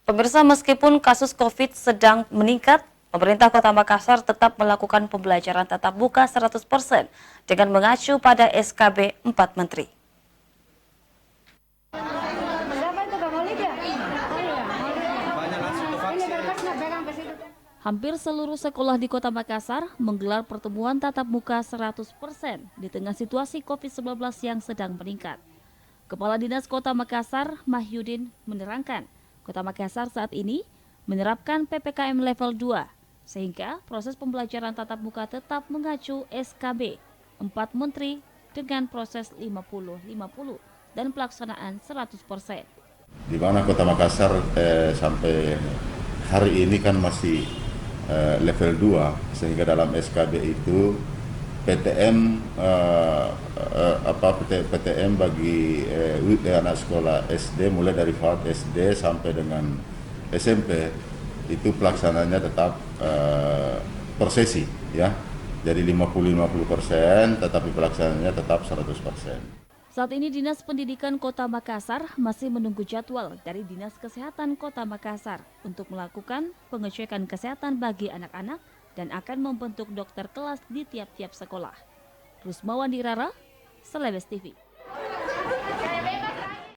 Pemirsa, meskipun kasus COVID sedang meningkat, pemerintah Kota Makassar tetap melakukan pembelajaran tatap muka 100% dengan mengacu pada SKB 4 Menteri. Hampir seluruh sekolah di Kota Makassar menggelar pertemuan tatap muka 100% di tengah situasi COVID-19 yang sedang meningkat. Kepala Dinas Kota Makassar, Mahyudin, menerangkan, Kota Makassar saat ini menerapkan PPKM level 2, sehingga proses pembelajaran tatap muka tetap mengacu SKB 4 Menteri dengan proses 50-50 dan pelaksanaan 100%. Di mana Kota Makassar sampai hari ini kan masih level 2, sehingga dalam SKB itu PTM PTM bagi anak sekolah SD mulai dari PAUD SD sampai dengan SMP itu pelaksananya tetap per sesi ya. Jadi 50-50%, tetapi pelaksananya tetap 100%. Saat ini Dinas Pendidikan Kota Makassar masih menunggu jadwal dari Dinas Kesehatan Kota Makassar untuk melakukan pengecekan kesehatan bagi anak-anak dan akan membentuk dokter kelas di tiap-tiap sekolah. Rusmawandi Rara, Celebes TV.